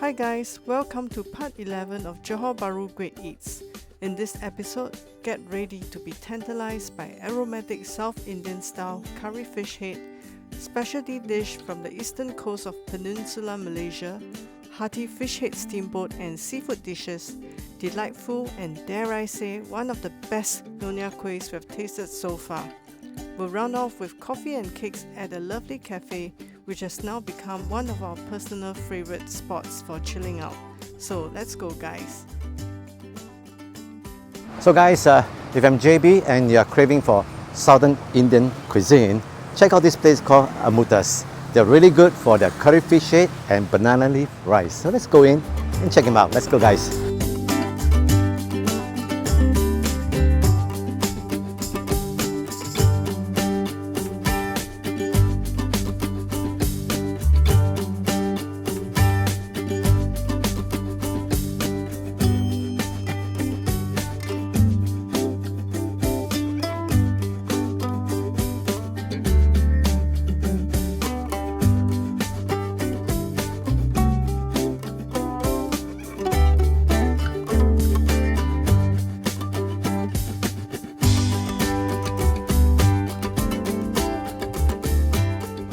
Hi guys, welcome to part 11 of Johor Bahru Great Eats. In this episode, get ready to be tantalized by aromatic South Indian style curry fish head, specialty dish from the eastern coast of Peninsula Malaysia, hearty fish head steamboat and seafood dishes, delightful and dare I say one of the best Nyonya kuehs we've tasted so far. We'll round off with coffee and cakes at a lovely cafe which has now become one of our personal favorite spots for chilling out. So let's go guys. So guys, if I'm JB and you're craving for Southern Indian cuisine, check out this place called Amutha's. They're really good for their curry fish head and banana leaf rice. So let's go in and check them out. Let's go guys.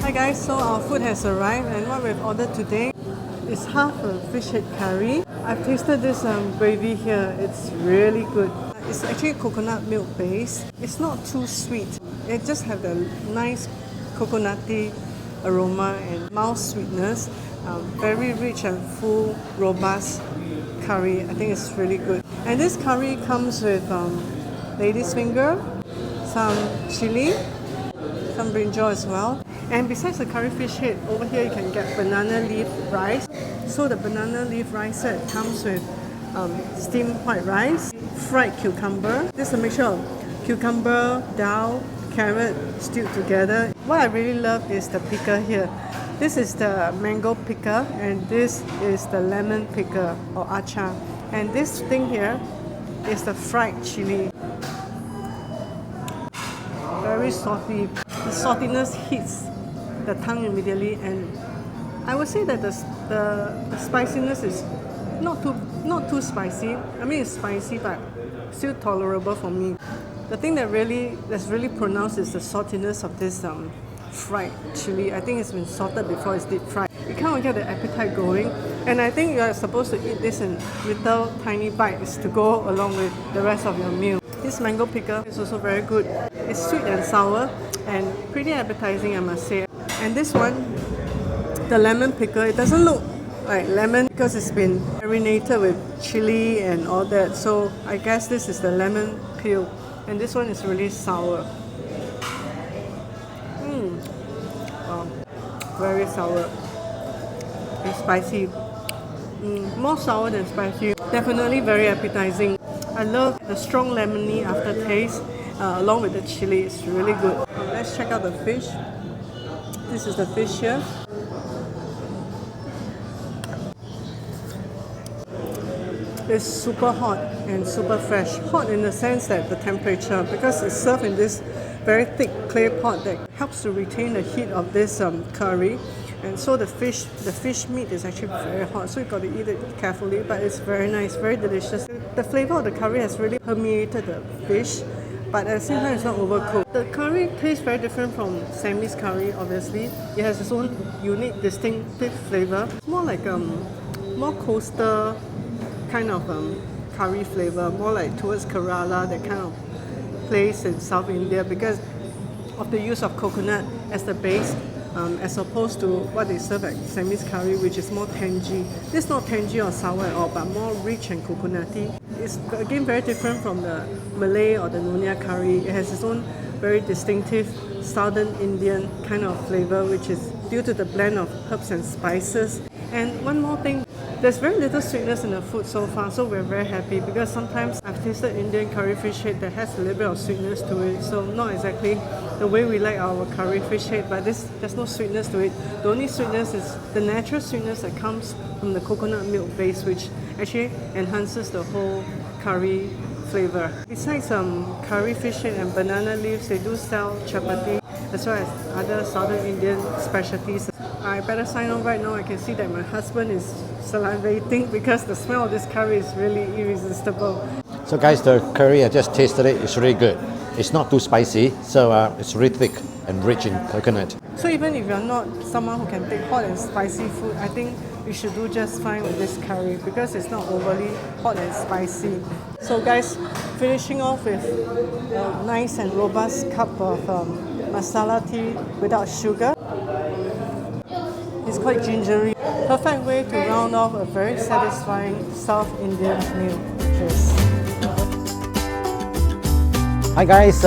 Hi guys, so our food has arrived and what we've ordered today is half a fish head curry. I've tasted this gravy here, it's really good. It's actually coconut milk based. It's not too sweet. It just has the nice coconutty aroma and mild sweetness. Very rich and full, robust curry. I think it's really good. And this curry comes with lady's finger, some chili, some brinjal as well. And besides the curry fish head, over here you can get banana leaf rice. So the banana leaf rice set comes with steamed white rice, fried cucumber. This is a mixture of cucumber, dal, carrot stewed together. What I really love is the pickle here. This is the mango pickle and this is the lemon pickle or achar. And this thing here is the fried chili. Very salty. The saltiness hits the tongue immediately, and I would say that the spiciness is not too spicy. I mean it's spicy but still tolerable for me. The thing that's really pronounced is the saltiness of this fried chili. I think it's been salted before it's deep fried. You kind of get the appetite going, and I think you are supposed to eat this in little tiny bites to go along with the rest of your meal. This mango pickle is also very good. It's sweet and sour and pretty appetizing, I must say. And this one, the lemon pickle, it doesn't look like lemon because it's been marinated with chili and all that. So I guess this is the lemon peel. And this one is really sour. Wow, very sour and spicy. More sour than spicy. Definitely very appetizing. I love the strong lemony aftertaste along with the chili. It's really good. Let's check out the fish. This is the fish here. It's super hot and super fresh. Hot in the sense that the temperature, because it's served in this very thick clay pot that helps to retain the heat of this curry. And so the fish meat is actually very hot, so you got to eat it carefully, but it's very nice, very delicious. The flavor of the curry has really permeated the fish, but at the same time it's not overcooked. The curry tastes very different from Sammy's curry, obviously. It has its own unique, distinctive flavor. It's more like more coastal kind of curry flavor, more like towards Kerala, that kind of place in South India, because of the use of coconut as the base, as opposed to what they serve at Sammy's curry, which is more tangy. This is not tangy or sour at all, but more rich and coconutty. It's again very different from the Malay or the Nyonya curry. It has its own very distinctive Southern Indian kind of flavor, which is due to the blend of herbs and spices. And one more thing, there's very little sweetness in the food so far, so we're very happy, because sometimes I've tasted Indian curry fish head that has a little bit of sweetness to it, so not exactly the way we like our curry fish head, but there's no sweetness to it. The only sweetness is the natural sweetness that comes from the coconut milk base, which actually enhances the whole curry flavor. Besides curry fish head and banana leaves, they do sell chapati as well as other Southern Indian specialties. I better sign on right now. I can see that my husband is salivating because the smell of this curry is really irresistible. So guys, the curry, I just tasted it, it's really good. It's not too spicy, so it's really thick and rich in coconut. So even if you're not someone who can take hot and spicy food, I think you should do just fine with this curry because it's not overly hot and spicy. So guys, finishing off with a nice and robust cup of masala tea without sugar. It's quite gingery. Perfect way to round off a very satisfying South Indian meal. Cheers. Hi guys,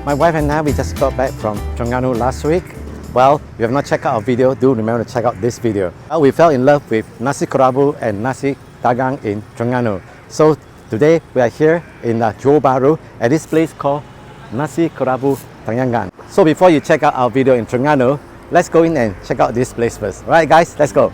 my wife and I, we just got back from Terengganu last week. Well, if you have not checked out our video, do remember to check out this video. Well, we fell in love with Nasi Kerabu and Nasi Dagang in Terengganu. So today we are here in Johor Bahru at this place called Nasi Kerabu Keyangan. So before you check out our video in Terengganu, let's go in and check out this place first. Alright guys, let's go.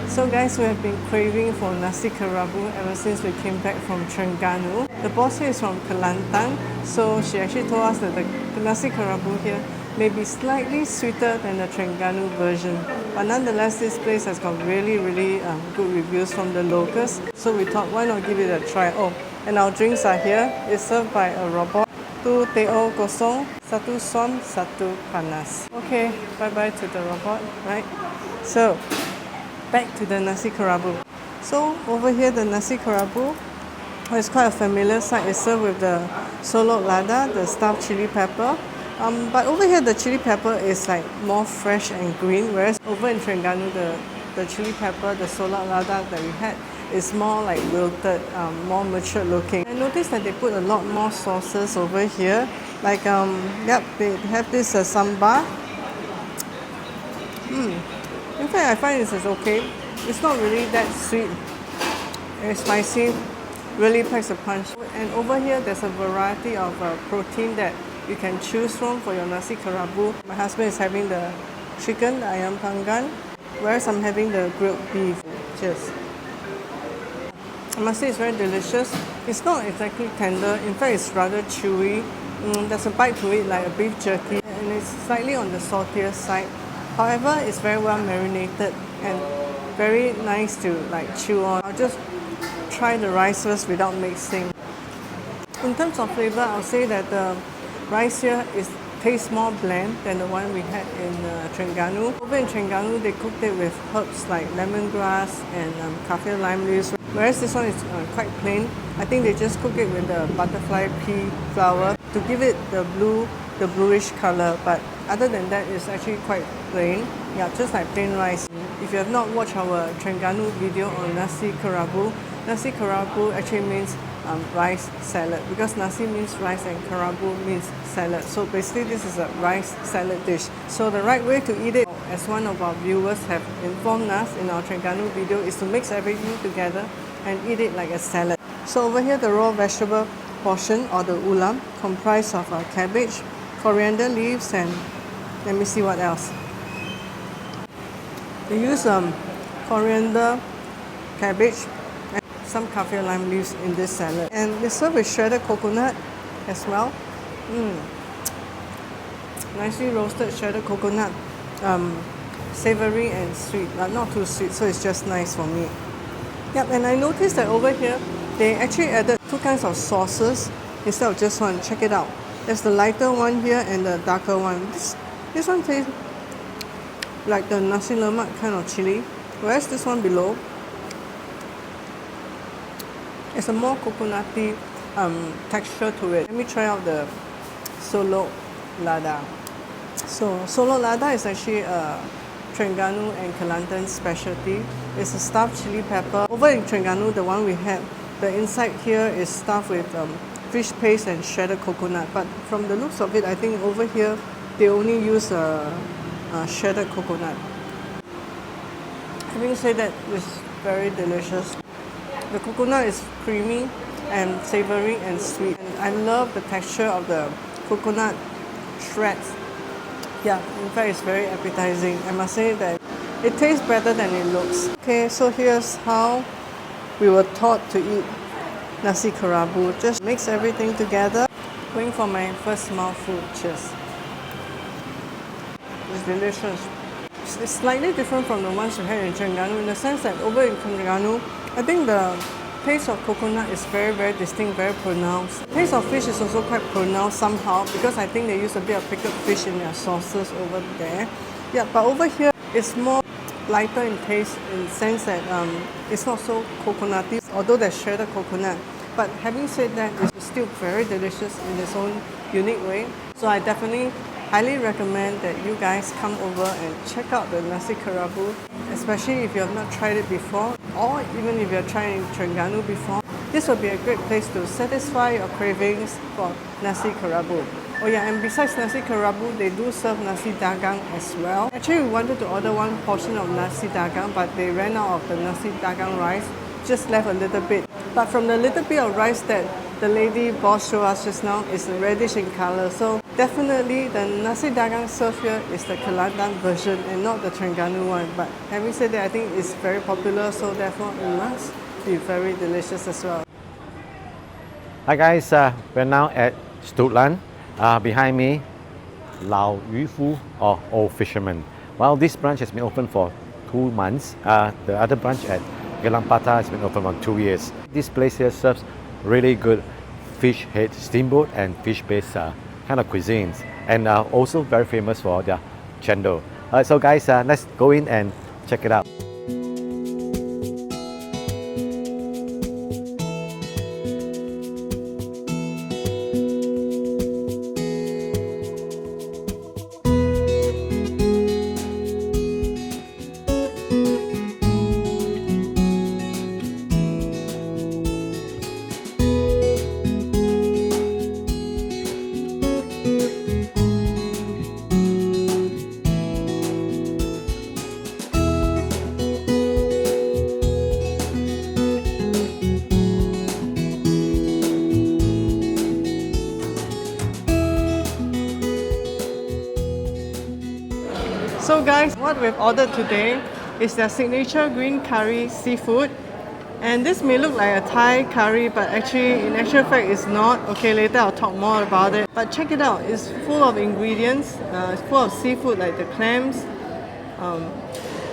So guys, we have been craving for Nasi Kerabu ever since we came back from Terengganu. The boss here is from Kelantan, so she actually told us that the Nasi Kerabu here may be slightly sweeter than the Terengganu version. But nonetheless, this place has got really good reviews from the locals. So we thought, why not give it a try? Oh, and our drinks are here. It's served by a robot. 2 teh kosong, 1 suam, 1 panas. Okay, bye-bye to the robot, right? So, back to the Nasi Kerabu. So over here, the Nasi Kerabu is quite a familiar sight. It's served with the solok lada, the stuffed chili pepper. But over here, the chili pepper is like more fresh and green, whereas over in Terengganu, the chili pepper, the solok lada that we had is more like wilted, more mature looking. I noticed that they put a lot more sauces over here. Like, they have this sambar. In fact, I find this is okay. It's not really that sweet. It's spicy, really packs a punch. And over here, there's a variety of protein that you can choose from for your Nasi Kerabu. My husband is having the chicken, the ayam panggang, whereas I'm having the grilled beef. Cheers. I must say it's very delicious. It's not exactly tender. In fact, it's rather chewy. There's a bite to it like a beef jerky, and it's slightly on the saltier side. However, it's very well marinated and very nice to like chew on. I'll just try the rice first without mixing. In terms of flavor, I'll say that the rice here tastes more bland than the one we had in Terengganu. Over in Terengganu, they cooked it with herbs like lemongrass and kaffir lime leaves, whereas this one is quite plain. I think they just cook it with the butterfly pea flour to give it the bluish color, but other than that, it's actually quite plain. Yeah, just like plain rice. If you have not watched our Terengganu video on Nasi Kerabu actually means rice salad, because Nasi means rice and Kerabu means salad. So basically this is a rice salad dish. So the right way to eat it, as one of our viewers have informed us in our Terengganu video, is to mix everything together and eat it like a salad. So over here, the raw vegetable portion, or the ulam, comprised of cabbage, coriander leaves, and let me see what else. They use coriander, cabbage, and some kaffir lime leaves in this salad. And they serve with shredded coconut as well. Nicely roasted shredded coconut. Savory and sweet, but not too sweet, so it's just nice for me. Yep, and I noticed that over here, they actually added 2 kinds of sauces instead of just one. Check it out. There's the lighter one here and the darker one. This one tastes like the nasi lemak kind of chili, whereas this one below is a more coconutty texture to it. Let me try out the solok lada. So solok lada is actually a Terengganu and Kelantan specialty. It's a stuffed chili pepper. Over in Terengganu, the one we had, the inside here is stuffed with fish paste and shredded coconut. But from the looks of it, I think over here they only use shredded coconut. Having said that, it's very delicious. The coconut is creamy and savory and sweet. And I love the texture of the coconut shreds. Yeah, in fact, it's very appetizing. I must say that it tastes better than it looks. Okay, so here's how we were taught to eat Nasi Kerabu. Just mix everything together. Going for my first mouthful. Cheers. It's delicious. It's slightly different from the ones we had in Terengganu in the sense that over in Terengganu, I think the taste of coconut is very, very distinct, very pronounced. The taste of fish is also quite pronounced somehow because I think they use a bit of pickled fish in their sauces over there. Yeah, but over here it's more lighter in taste in the sense that it's not so coconutty, although there's shredded coconut. But having said that, it's still very delicious in its own unique way. So I definitely highly recommend that you guys come over and check out the Nasi Kerabu, especially if you have not tried it before, or even if you're trying Terengganu before. This will be a great place to satisfy your cravings for Nasi Kerabu. Oh yeah, and besides Nasi Kerabu, they do serve Nasi Dagang as well. Actually, we wanted to order one portion of Nasi Dagang, but they ran out of the Nasi Dagang rice, just left a little bit. But from the little bit of rice that the lady boss showed us just now is reddish in color. So definitely the Nasi Dagang served here is the Kelantan version and not the Terengganu one. But having said that, I think it's very popular, so therefore it must be very delicious as well. Hi guys, we're now at Stulang. Behind me, 老渔夫 or Old Fisherman. Well, this branch has been open for 2 months. The other branch at Gudang has been open for 2 years. This place here serves really good fish head steamboat and fish-based kind of cuisines, and also very famous for their chendol. So guys, let's go in and check it out. So guys, what we've ordered today is their signature green curry seafood. And this may look like a Thai curry, but actually in actual fact it's not. Okay, later I'll talk more about it. But check it out, it's full of ingredients, it's full of seafood like the clams,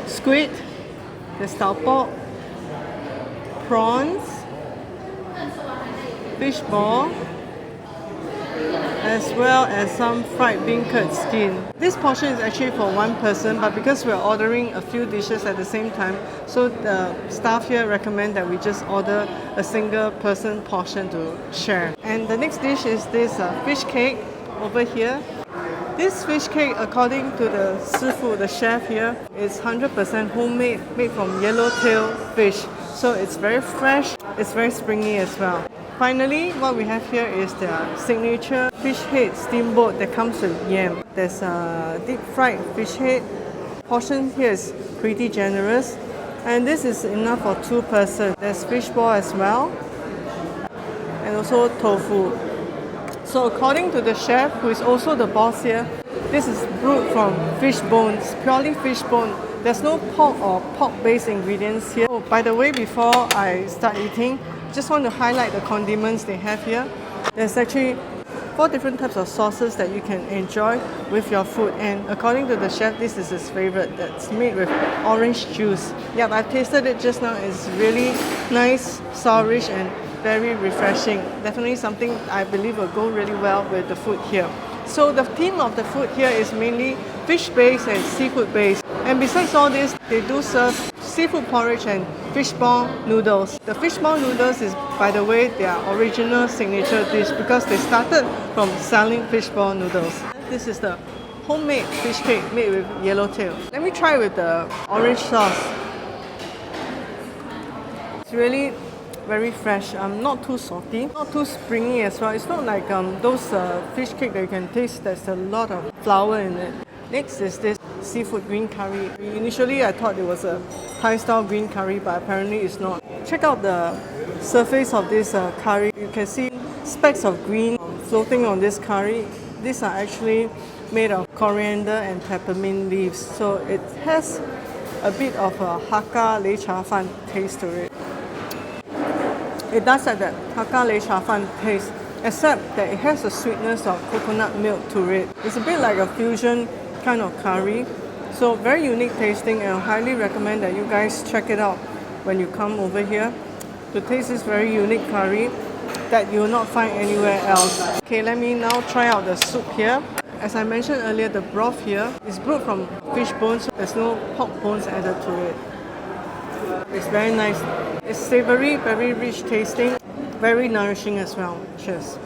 squid, the star pork, prawns, fish ball, as well as some fried bean curd skin. This portion is actually for one person, but because we're ordering a few dishes at the same time, so the staff here recommend that we just order a single person portion to share. And the next dish is this fish cake over here. This fish cake, according to the Sifu, the chef here, is 100% homemade, made from yellowtail fish. So it's very fresh, it's very springy as well. Finally, what we have here is their signature fish head steamboat that comes with yam. There's a deep fried fish head. Portion here is pretty generous, and this is enough for 2 persons. There's fish ball as well, and also tofu. So according to the chef, who is also the boss here, this is brewed from fish bones, purely fish bone. There's no pork or pork-based ingredients here. Oh, by the way, before I start eating, just want to highlight the condiments they have here. There's actually 4 different types of sauces that you can enjoy with your food, and according to the chef, this is his favorite, that's made with orange juice. Yeah, I've tasted it just now. It's really nice, sourish, and very refreshing. Definitely something I believe will go really well with the food here. So the theme of the food here is mainly fish-based and seafood-based. And besides all this, they do serve seafood porridge and fishball noodles. The fishball noodles is, by the way, their original signature dish because they started from selling fishball noodles. This is the homemade fish cake made with yellowtail. Let me try with the orange sauce. It's really very fresh, not too salty, not too springy as well. It's not like those fish cake that you can taste there's a lot of flour in it. Next is this seafood green curry. Initially I thought it was a Thai style green curry, but apparently it's not. Check out the surface of this curry. You can see specks of green floating on this curry. These are actually made of coriander and peppermint leaves, so it has a bit of a Hakka Lei Cha Fan taste to it. It does have that Hakka Lei Cha Fan taste, except that it has a sweetness of coconut milk to it. It's a bit like a fusion kind of curry, so very unique tasting, and I highly recommend that you guys check it out when you come over here to taste this very unique curry that you will not find anywhere else. Okay, let me now try out the soup here. As I mentioned earlier, the broth here is brewed from fish bones. There's no pork bones added to it. It's very nice. It's savory, very rich tasting, very nourishing as well. Cheers.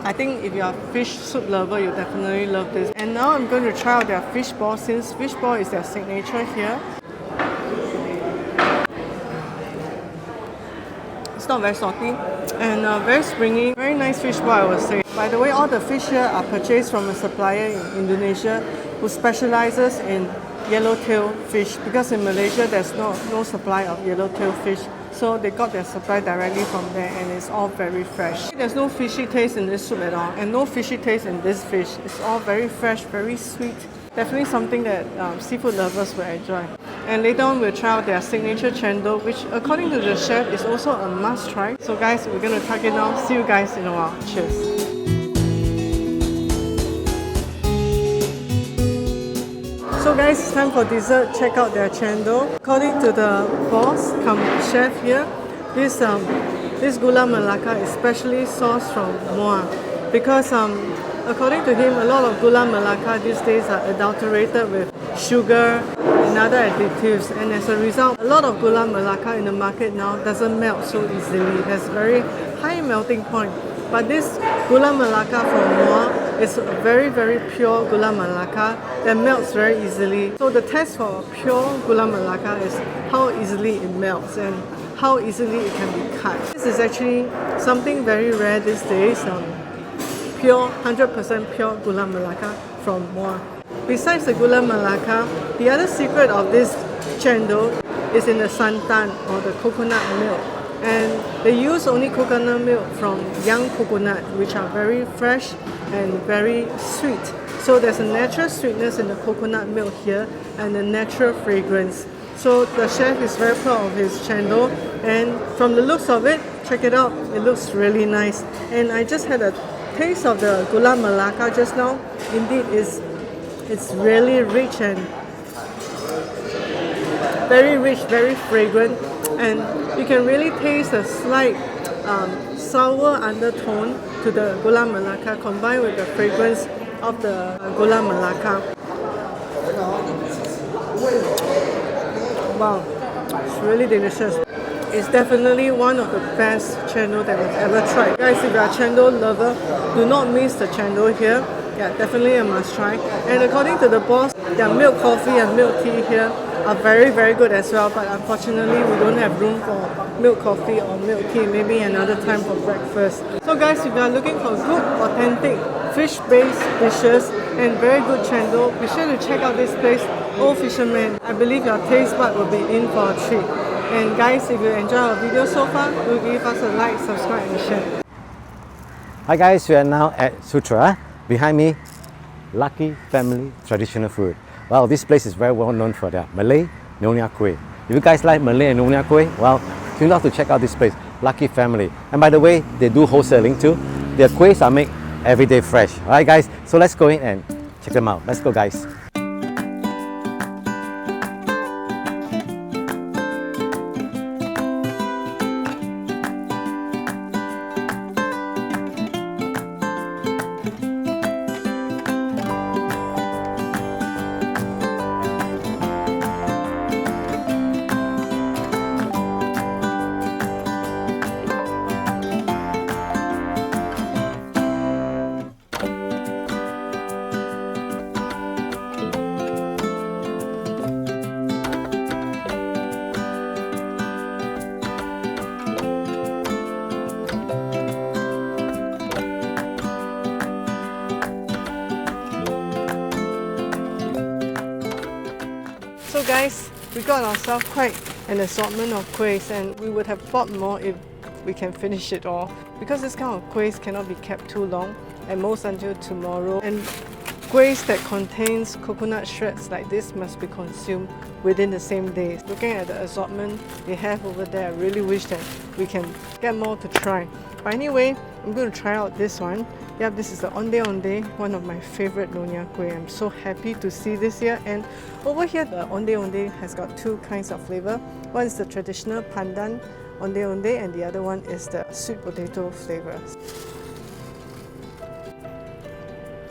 I think if you're a fish soup lover, you'll definitely love this. And now I'm going to try out their fish ball, since fish ball is their signature here. It's not very salty and very springy. Very nice fish ball, I would say. By the way, all the fish here are purchased from a supplier in Indonesia who specializes in yellowtail fish, because in Malaysia there's no supply of yellowtail fish. So they got their supply directly from there, and it's all very fresh. There's no fishy taste in this soup at all, and no fishy taste in this fish. It's all very fresh, very sweet. Definitely something that seafood lovers will enjoy. And later on we'll try out their signature chendol, which according to the chef is also a must try. So guys, we're going to tuck it now. See you guys in a while. Cheers. So guys, it's time for dessert. Check out their chendol. According to the boss, chef here, this gula melaka is specially sourced from Muar, because according to him, a lot of gula melaka these days are adulterated with sugar and other additives, and as a result, a lot of gula melaka in the market now doesn't melt so easily. It has very high melting point. But this gula melaka from Muar is a very, very pure gula melaka that melts very easily. So the test for pure gula melaka is how easily it melts and how easily it can be cut. This is actually something very rare these days. Pure, 100% pure gula melaka from Muar. Besides the gula melaka, the other secret of this chendol is in the santan, or the coconut milk. And they use only coconut milk from young coconut, which are very fresh and very sweet. So there's a natural sweetness in the coconut milk here and a natural fragrance. So the chef is very proud of his chendol, and from the looks of it, check it out, it looks really nice. And I just had a taste of the gula melaka just now. Indeed, it's really rich and very rich, very fragrant, and you can really taste a slight sour undertone to the gula melaka combined with the fragrance of the gula melaka. Wow, it's really delicious. It's definitely one of the best chendol that I've ever tried. Guys, if you're a chendol lover, do not miss the chendol here. Yeah, definitely a must try. And according to the boss, their milk coffee and milk tea here are very, very good as well. But unfortunately, we don't have room for milk coffee or milk tea. Maybe another time for breakfast. So guys, if you are looking for good, authentic, fish-based dishes and very good chendol, be sure to check out this place, Old Fisherman. I believe your taste bud will be in for a treat. And guys, if you enjoy our video so far, do give us a like, subscribe and share. Hi guys, we are now at Sutra. Behind me, Lucky Family Traditional Food. Well, this place is very well known for their Malay Nyonya Kueh. If you guys like Malay and Nyonya Kueh, well, you have to check out this place, Lucky Family. And by the way, they do wholesaling too. Their kuehs are made every day fresh. Alright guys, so let's go in and check them out. Let's go guys. So guys, we got ourselves quite an assortment of kuehs, and we would have bought more if we can finish it all. Because this kind of kuehs cannot be kept too long, at most until tomorrow. And kuehs that contains coconut shreds like this must be consumed within the same day. Looking at the assortment they have over there, I really wish that we can get more to try. But anyway, I'm going to try out this one. Yep, this is the Onde Onde, one of my favorite Nyonya kueh. I'm so happy to see this here. And over here, the Onde Onde has got two kinds of flavor. One is the traditional pandan Onde Onde, and the other one is the sweet potato flavor.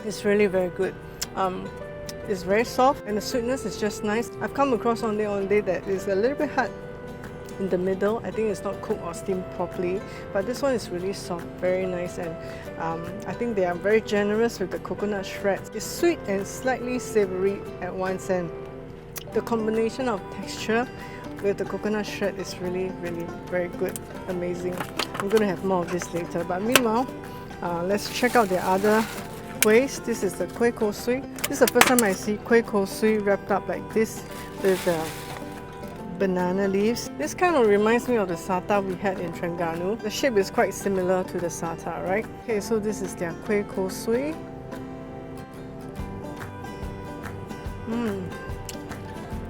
It's really very good. It's very soft and the sweetness is just nice. I've come across Onde Onde that is a little bit hard in the middle. I think it's not cooked or steamed properly, but this one is really soft, very nice, and I think they are very generous with the coconut shreds. It's sweet and slightly savory at once, and the combination of texture with the coconut shred is really very good, amazing. I'm going to have more of this later, but meanwhile, let's check out the other kuehs. This is the kueh kosui. This is the first time I see kueh kosui wrapped up like this with banana leaves. This kind of reminds me of the sata we had in Terengganu. The shape is quite similar to the sata, right? Okay, so this is their kueh kosui.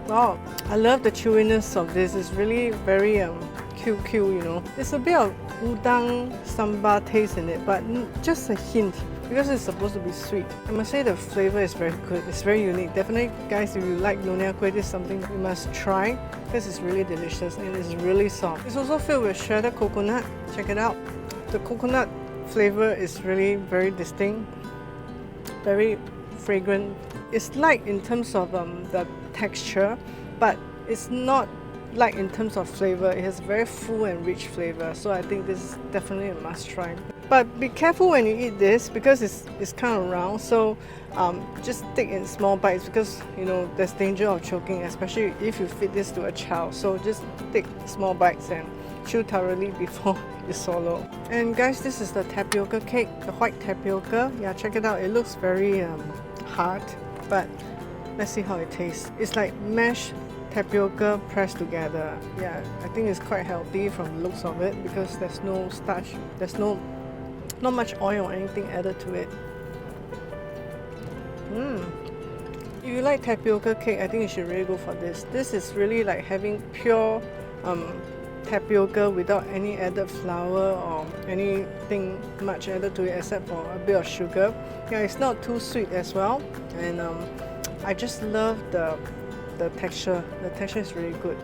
Wow, I love the chewiness of this. It's really very QQ, you know. There's a bit of udang sambal taste in it, but just a hint, because it's supposed to be sweet. I must say the flavor is very good. It's very unique. Definitely, guys, if you like Nyonya kueh, this is something you must try because it's really delicious and it's really soft. It's also filled with shredded coconut. Check it out. The coconut flavor is really very distinct, very fragrant. It's light in terms of the texture, but it's not light in terms of flavor. It has very full and rich flavor, so I think this is definitely a must try. But be careful when you eat this because it's kind of round, so just take in small bites because you know there's danger of choking, especially if you feed this to a child. So just take small bites and chew thoroughly before you swallow. And guys, this is the tapioca cake, the white tapioca. Yeah, check it out. It looks very hard, but let's see how it tastes. It's like mashed tapioca pressed together. Yeah, I think it's quite healthy from the looks of it because there's no starch, there's not much oil or anything added to it. If you like tapioca cake, I think you should really go for this. This is really like having pure tapioca without any added flour or anything much added to it except for a bit of sugar. Yeah, it's not too sweet as well, and I just love the texture. The texture is really good.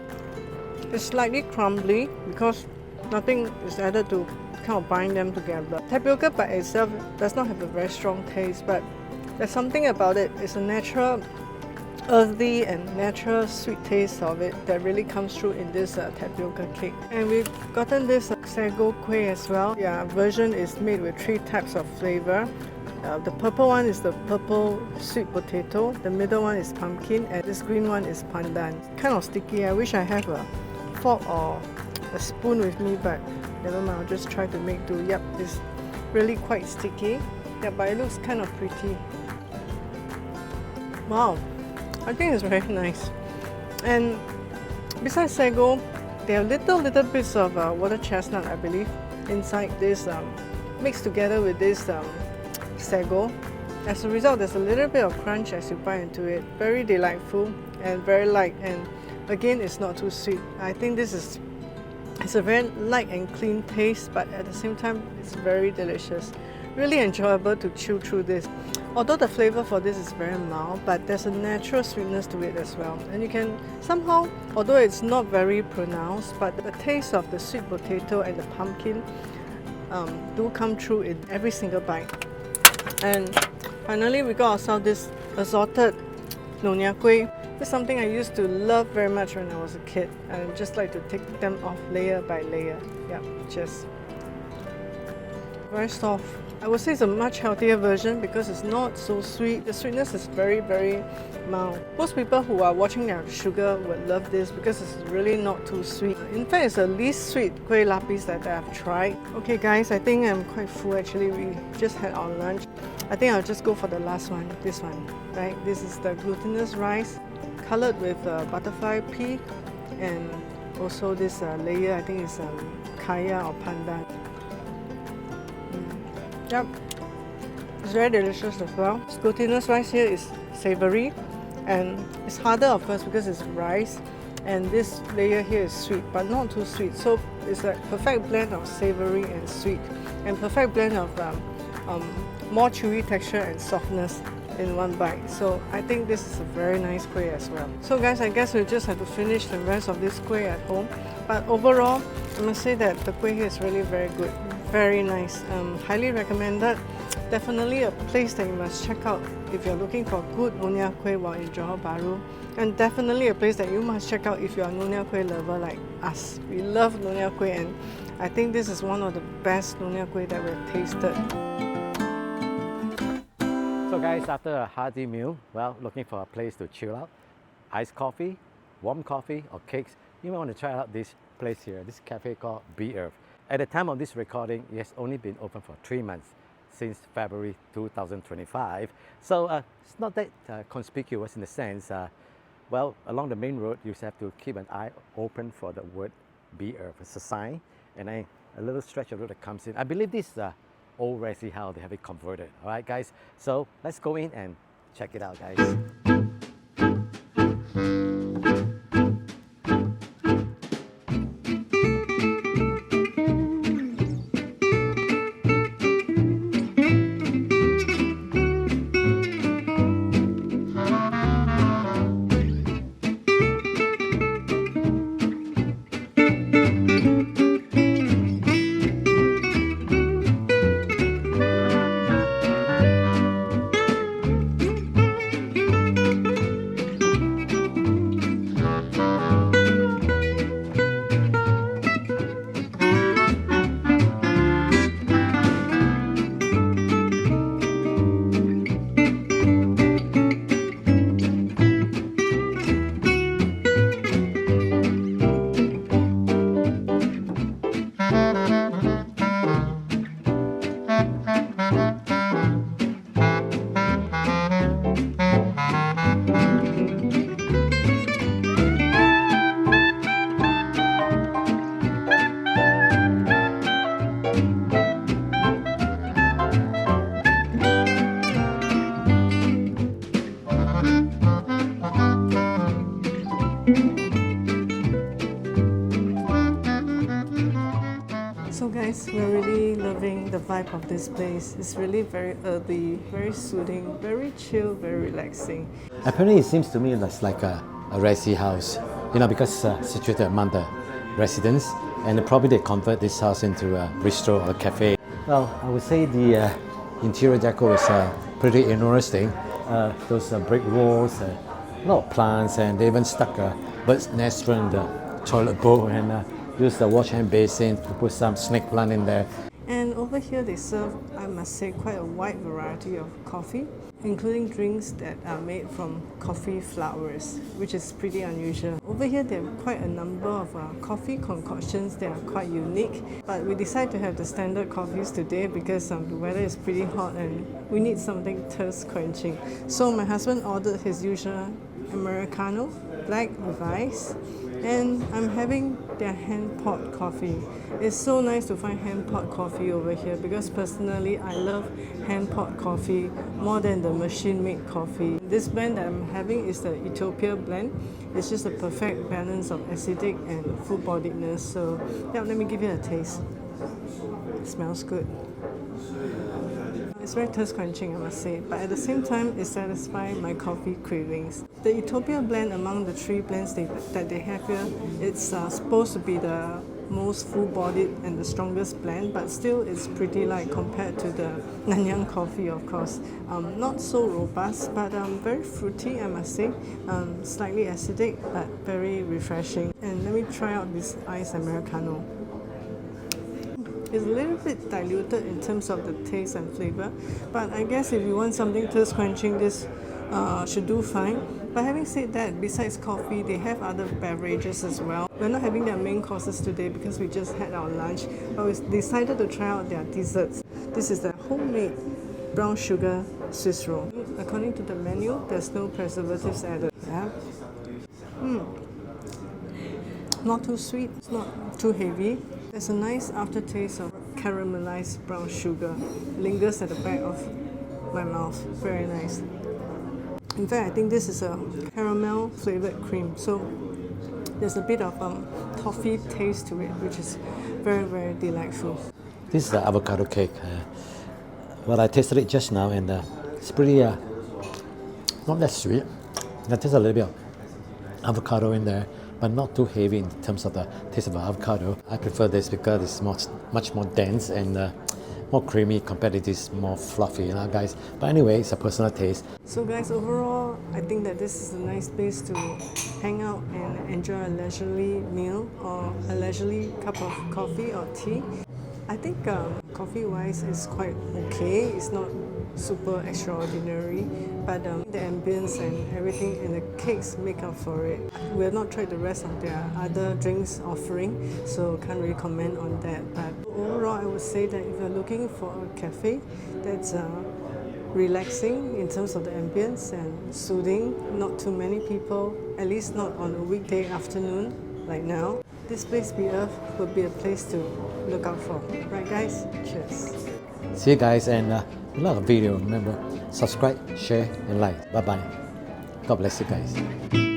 It's slightly crumbly because nothing is added to kind of bind them together. Tapioca by itself does not have a very strong taste, but there's something about it. It's a natural earthy and natural sweet taste of it that really comes through in this tapioca cake. And we've gotten this sago kueh as well. Yeah, version is made with 3 types of flavor. The purple one is the purple sweet potato, the middle one is pumpkin, and this green one is pandan. Kind of sticky. I wish I have a fork or a spoon with me, but never mind, I'll just try to make do. Yep, it's really quite sticky. Yeah, but it looks kind of pretty. Wow, I think it's very nice. And besides sago, there are little bits of water chestnut, I believe, inside this mixed together with this sago. As a result, there's a little bit of crunch as you bite into it. Very delightful and very light, and again, it's not too sweet. I think it's a very light and clean taste, but at the same time, it's very delicious. Really enjoyable to chew through this. Although the flavor for this is very mild, but there's a natural sweetness to it as well. And you can somehow, although it's not very pronounced, but the taste of the sweet potato and the pumpkin do come through in every single bite. And finally, we got ourselves this assorted Nyonya kueh. This is something I used to love very much when I was a kid. I just like to take them off layer by layer. Yeah, just very soft. I would say it's a much healthier version because it's not so sweet. The sweetness is very mild. Most people who are watching their sugar would love this because it's really not too sweet. In fact, it's the least sweet kueh lapis that I've tried. Okay guys, I think I'm quite full actually. We just had our lunch. I think I'll just go for the last one, this one, right? This is the glutinous rice coloured with butterfly pea and also this layer, I think is kaya or pandan. Yep, it's very delicious as well. Glutinous rice here is savoury and it's harder of course because it's rice, and this layer here is sweet but not too sweet, so it's a perfect blend of savoury and sweet and perfect blend of more chewy texture and softness in one bite. So I think this is a very nice kueh as well. So guys, I guess we just have to finish the rest of this kueh at home, but overall I must say that the kueh here is really very good, very nice, highly recommended. Definitely a place that you must check out if you're looking for good Nonya Kueh while in Johor Bahru, and definitely a place that you must check out if you're a Nonya Kueh lover like us. We love Nonya Kueh, and I think this is one of the best Nonya Kueh that we've tasted. So guys, after a hearty meal, well, looking for a place to chill out, iced coffee, warm coffee or cakes, you might want to try out this place here, this cafe called Be Earth. At the time of this recording, it has only been open for 3 months, since February 2025. So it's not that conspicuous in the sense, well, along the main road, you have to keep an eye open for the word Be Earth. It's a sign, and a little stretch of road that comes in. I believe this is old resi house, they have it converted. All right, guys, so let's go in and check it out, guys. So guys, we're really loving the vibe of this place. It's really very earthy, very soothing, very chill, very relaxing. Apparently it seems to me that's like a resi house, you know, because situated among the residents, and probably they convert this house into a bistro or a cafe. Well, I would say the interior decor is pretty interesting. Those brick walls, a lot of plants, and they even stuck a bird's nest in the toilet bowl, and use the wash hand basin to put some snake plant in there. And over here they serve, I must say, quite a wide variety of coffee, including drinks that are made from coffee flowers, which is pretty unusual. Over here they have quite a number of coffee concoctions that are quite unique, but we decided to have the standard coffees today because the weather is pretty hot and we need something thirst quenching. So my husband ordered his usual Americano, black with ice, and I'm having their hand pot coffee. It's so nice to find hand pot coffee over here because personally I love hand pot coffee more than the machine made coffee. This blend that I'm having is the Ethiopia blend. It's just a perfect balance of acidic and full-bodiedness. So yeah, let me give you a taste. It smells good. It's very thirst quenching, I must say, but at the same time it satisfies my coffee cravings. The Ethiopia blend, among the 3 blends that they have here, it's supposed to be the most full-bodied and the strongest blend, but still it's pretty light compared to the Nanyang coffee, of course. Not so robust, but very fruity, I must say. Slightly acidic, but very refreshing. And let me try out this iced Americano. It's a little bit diluted in terms of the taste and flavor, but I guess if you want something thirst quenching, this should do fine. But having said that, besides coffee, they have other beverages as well. We're not having their main courses today because we just had our lunch, but we decided to try out their desserts. This is the homemade brown sugar Swiss roll. According to the menu, there's no preservatives added. Yeah. Not too sweet, it's not too heavy. There's a nice aftertaste of caramelized brown sugar. Lingers at the back of my mouth. Very nice. In fact, I think this is a caramel flavored cream. So there's a bit of toffee taste to it, which is very, very delightful. This is the avocado cake. Well, I tasted it just now, and it's pretty not that sweet. I taste a little bit of avocado in there, but not too heavy in terms of the taste of the avocado. I prefer this because it's much more dense and more creamy compared to this more fluffy, you know, guys. But anyway, it's a personal taste. So guys, overall, I think that this is a nice place to hang out and enjoy a leisurely meal or a leisurely cup of coffee or tea. I think coffee-wise it's quite okay. It's not super extraordinary, but the ambience and everything and the cakes make up for it. We have not tried the rest of their other drinks offering, so can't really comment on that. But overall, I would say that if you're looking for a cafe that's relaxing in terms of the ambience and soothing, not too many people, at least not on a weekday afternoon like now, this place BF would be a place to look out for. Right guys? Cheers. See you guys, and if you like the video, remember, subscribe, share, and like. Bye-bye. God bless you guys.